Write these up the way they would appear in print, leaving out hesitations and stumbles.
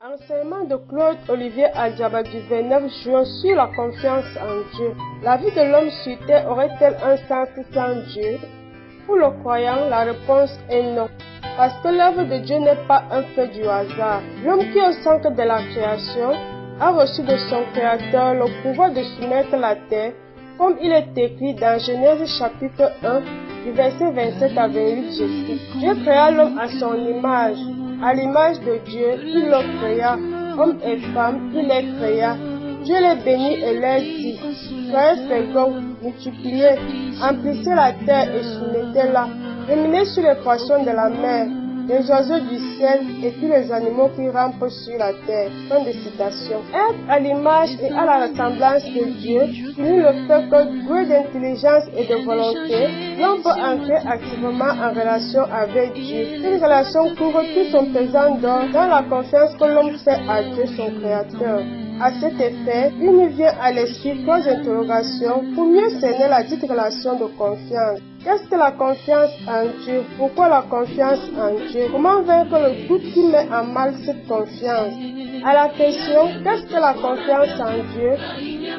Enseignement de Claude Olivier Adjaba du 29 juin sur la confiance en Dieu. La vie de l'homme sur terre aurait-elle un sens sans Dieu? Pour le croyant, la réponse est non. Parce que l'œuvre de Dieu n'est pas un fait du hasard. L'homme qui est au centre de la création a reçu de son Créateur le pouvoir de soumettre la terre, comme il est écrit dans Genèse chapitre 1, du verset 27 à 28, je cite. Dieu créa l'homme à son image. À l'image de Dieu, il le créa. Homme et femme, il les créa. Dieu les bénit et leur dit, soyez féconds, multipliez, emplissez la terre et soumettez-la. Dominez sur les poissons de la mer, les oiseaux du ciel et tous les animaux qui rampent sur la terre. Fin de citation. Être à l'image et à la ressemblance de Dieu signifie le fait que, doué d'intelligence et de volonté, l'homme peut entrer activement en relation avec Dieu. Une relation couvre tout son pesant d'or dans la confiance que l'homme fait à Dieu son Créateur. À cet effet, il nous vient à l'esprit trois interrogations pour mieux cerner la dite relation de confiance. Qu'est-ce que la confiance en Dieu? Pourquoi la confiance en Dieu? Comment vaincre le doute qui met en mal cette confiance? À la question « Qu'est-ce que la confiance en Dieu ?»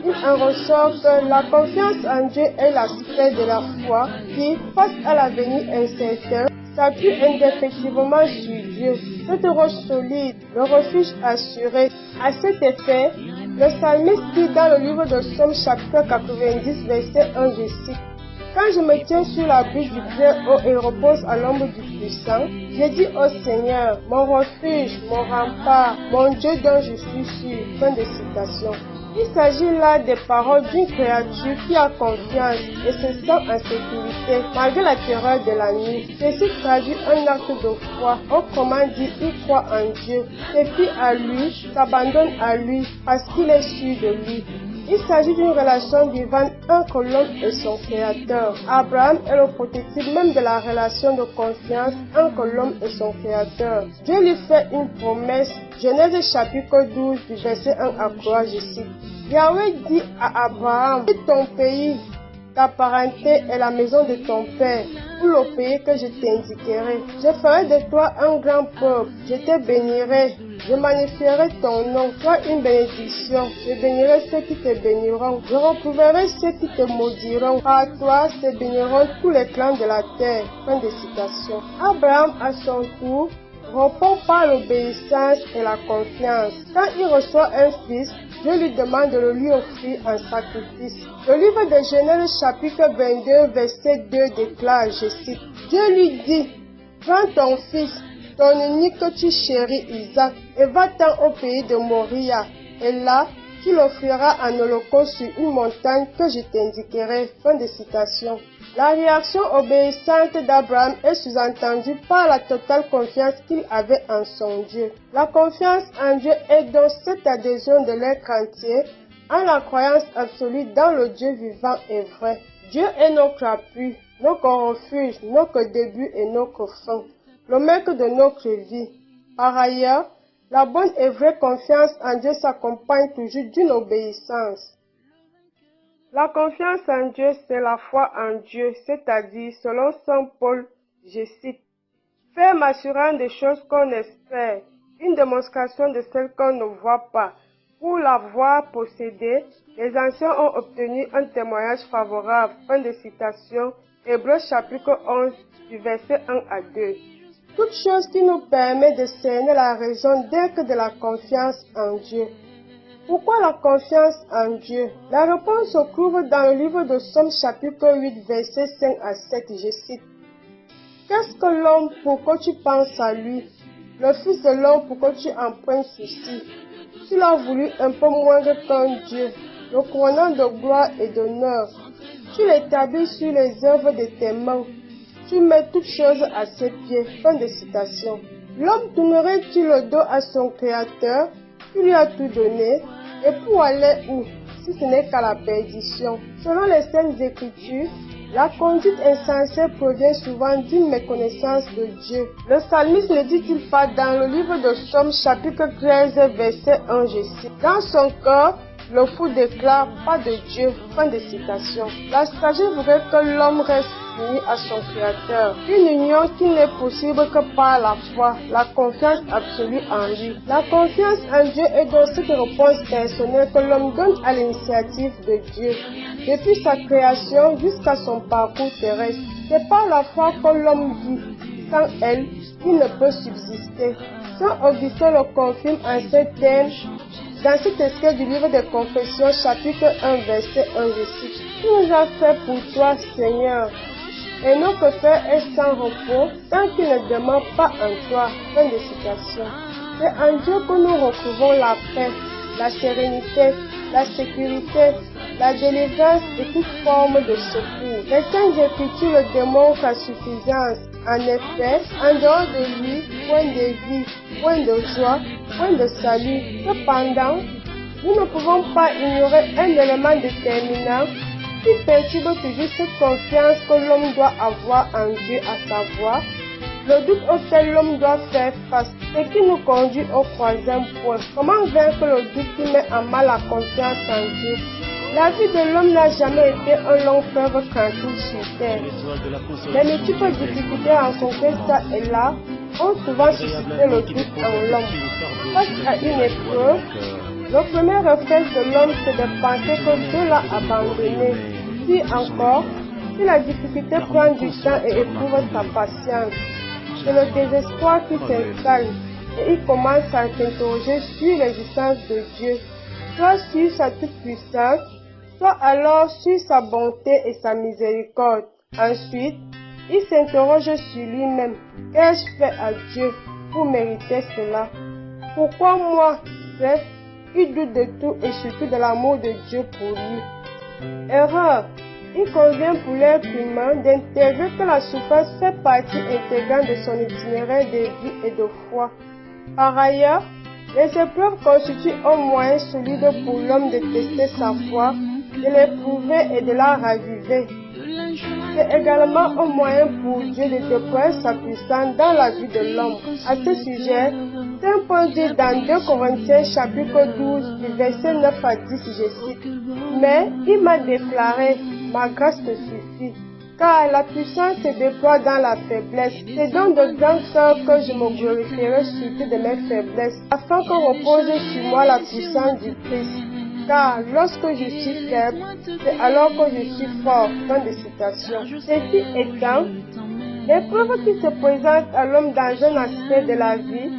il en ressort que la confiance en Dieu est l'aspect de la foi qui, face à l'avenir incertain, s'appuie indéfectiblement sur Dieu, cette roche solide, le refuge assuré. À cet effet, le psalmiste dit dans le livre de Psaume chapitre 90, verset 1, je cite, « Quand je me tiens sur l'abri du Très-Haut et repose à l'ombre du Puissant, je dis au Seigneur, mon refuge, mon rempart, mon Dieu dont je suis sûr. » Fin de citation. Il s'agit là des paroles d'une créature qui a confiance et se sent en sécurité malgré la terreur de la nuit. Ceci traduit un acte de foi. Autrement dit, il croit en Dieu, se fie à lui, s'abandonne à lui parce qu'il est sûr de lui. Il s'agit d'une relation vivante entre l'homme et son Créateur. Abraham est le prototype même de la relation de confiance entre l'homme et son Créateur. Dieu lui fait une promesse. Genèse chapitre 12 du verset 1 à 3, je cite. Yahweh dit à Abraham, quitte ton pays, ta parenté et la maison de ton père, pour le pays que je t'indiquerai. Je ferai de toi un grand peuple, je te bénirai, je magnifierai ton nom, toi une bénédiction, je bénirai ceux qui te béniront, je reprouverai ceux qui te maudiront, par toi se béniront tous les clans de la terre. Fin de citation. Abraham, à son tour, répond par l'obéissance et la confiance. Quand il reçoit un fils, Dieu lui demande de le lui offrir en sacrifice. Le livre de Genèse chapitre 22 verset 2 déclare, je cite, Dieu lui dit, prends ton fils, ton unique que tu chéris Isaac, et va-t'en au pays de Moria, et là, tu l'offriras en holocauste sur une montagne que je t'indiquerai. Fin de citation. La réaction obéissante d'Abraham est sous-entendue par la totale confiance qu'il avait en son Dieu. La confiance en Dieu est donc cette adhésion de l'être entier en la croyance absolue dans le Dieu vivant et vrai. Dieu est notre appui, notre refuge, notre début et notre fin, le maître de notre vie. Par ailleurs, la bonne et vraie confiance en Dieu s'accompagne toujours d'une obéissance. La confiance en Dieu, c'est la foi en Dieu, c'est-à-dire, selon saint Paul, je cite, « Ferme assurant des choses qu'on espère, une démonstration de celles qu'on ne voit pas. Pour l'avoir possédée, les anciens ont obtenu un témoignage favorable. » Fin de citation, Hébreux chapitre 11, du verset 1 à 2. Toute chose qui nous permet de cerner la raison d'être de la confiance en Dieu. Pourquoi la confiance en Dieu? La réponse se trouve dans le livre de Psaume chapitre 8, versets 5 à 7, je cite. Qu'est-ce que l'homme pour que tu penses à lui? Le fils de l'homme pour que tu en prennes souci? Tu l'as voulu un peu moindre qu'un Dieu, le couronnant de gloire et d'honneur. Tu l'établis sur les œuvres de tes mains. Tu mets toutes choses à ses pieds. Fin de citation. L'homme tournerait-il le dos à son Créateur? Il lui a tout donné, et pour aller où, si ce n'est qu'à la perdition? Selon les Saintes Écritures, la conduite insensée provient souvent d'une méconnaissance de Dieu. Le psalmiste ne dit-il pas dans le livre de Psaume chapitre 13 verset 1, je cite, « Dans son cœur, Le fou déclare pas de Dieu. Fin de citation. La sagesse voudrait que l'homme reste uni à son Créateur. Une union qui n'est possible que par la foi, la confiance absolue en lui. La confiance en Dieu est donc cette réponse personnelle que l'homme donne à l'initiative de Dieu. Depuis sa création jusqu'à son parcours terrestre, c'est par la foi que l'homme vit. Sans elle, il ne peut subsister. Saint Augustin le confirme en ces termes dans cet extrait du livre des Confessions, chapitre 1, verset 1, je cite: « Tu nous as fait pour toi, Seigneur, et notre cœur est sans repos tant qu'il ne demeure pas en toi. » Fin de citation. C'est en Dieu que nous retrouvons la paix, la sérénité, la sécurité, la délivrance et toute forme de secours. Les Saintes Écritures le démontrent à suffisance. En effet, en dehors de lui, point de vie, point de joie, point de salut. Cependant, nous ne pouvons pas ignorer un élément déterminant qui perturbe toujours cette confiance que l'homme doit avoir en Dieu, à savoir le doute auquel l'homme doit faire face, ce qui nous conduit au troisième point. Comment vaincre le doute qui met en mal la confiance en Dieu? La vie de l'homme n'a jamais été un long fleuve tranquille sur terre. Les multiples difficultés rencontrées ça et là ont souvent suscité le doute en l'homme. Face à une épreuve, le premier réflexe de l'homme c'est de penser que Dieu l'a abandonné. Puis encore, si la difficulté prend du temps et éprouve sa patience, c'est le désespoir qui s'installe et il commence à s'interroger sur l'existence de Dieu, soit sur sa toute-puissance, soit alors sur sa bonté et sa miséricorde. Ensuite, il s'interroge sur lui-même. Qu'ai-je fait à Dieu pour mériter cela? Pourquoi moi, bref, il doute de tout et surtout de l'amour de Dieu pour lui. Erreur. Il convient pour l'être humain d'intégrer que la souffrance fait partie intégrante de son itinéraire de vie et de foi. Par ailleurs, les épreuves constituent un moyen solide pour l'homme de tester sa foi, de l'éprouver et de la raviver. C'est également un moyen pour Dieu de déployer sa puissance dans la vie de l'homme. À ce sujet, Saint Paul dit dans 2 Corinthiens chapitre 12 du verset 9 à 10, je cite: « Mais il m'a déclaré, ma grâce te suffit, car la puissance se déploie dans la faiblesse. C'est donc de grande sorte que je me glorifierai surtout de mes faiblesses, afin que repose sur moi la puissance du Christ. Car lorsque je suis faible, c'est alors que je suis fort. » Fin de citation. Ceci étant, l'épreuve qui se présente à l'homme dans un aspect de la vie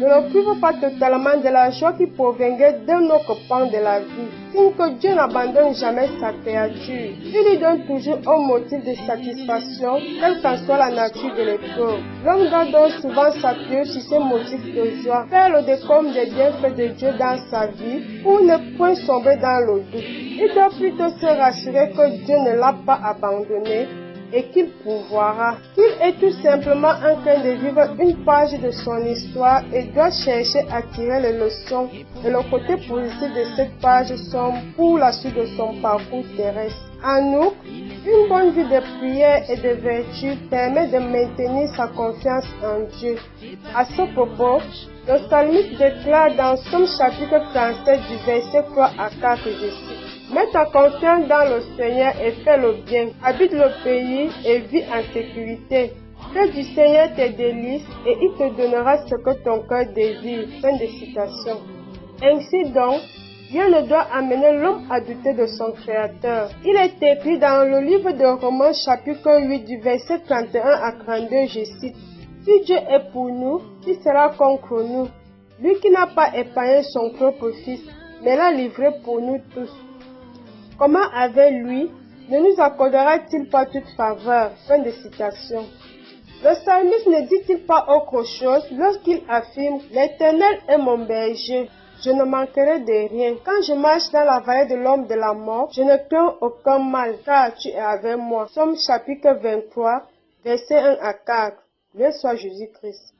ne le prive pas totalement de la joie qui proviendrait d'un autre pan de la vie. Signe que Dieu n'abandonne jamais sa créature. Il lui donne toujours un motif de satisfaction, quelle qu'en soit la nature de l'épreuve. L'homme doit donc souvent s'appuyer sur ces motifs de joie, faire le décompte des bienfaits de Dieu dans sa vie pour ne point sombrer dans le doute. Il doit plutôt se rassurer que Dieu ne l'a pas abandonné et qu'il pourvoira, qu'il est tout simplement en train de vivre une page de son histoire et doit chercher à tirer les leçons et le côté positif de cette page sombre pour la suite de son parcours terrestre. En outre, une bonne vie de prière et de vertu permet de maintenir sa confiance en Dieu. À ce propos, le psalmiste déclare dans Somme chapitre 37 du verset 3 à 4, je cite: « Mets ta confiance dans le Seigneur et fais le bien. Habite le pays et vis en sécurité. Fais du Seigneur tes délices et il te donnera ce que ton cœur désire. » Fin de citation. Ainsi donc, Dieu ne doit amener l'homme à douter de son Créateur. Il est écrit dans le livre de Romains chapitre 8 du verset 31 à 32, je cite: « Si Dieu est pour nous, qui sera contre nous? Lui qui n'a pas épargné son propre Fils, mais l'a livré pour nous tous. Comment avec lui ne nous accordera-t-il pas toute faveur? » Fin de citation. Le psalmiste ne dit-il pas autre chose lorsqu'il affirme: « L'Éternel est mon berger, je ne manquerai de rien. Quand je marche dans la vallée de l'ombre de la mort, je ne crains aucun mal, car tu es avec moi. » Somme chapitre 23, versets 1 à 4. Loué soit Jésus-Christ.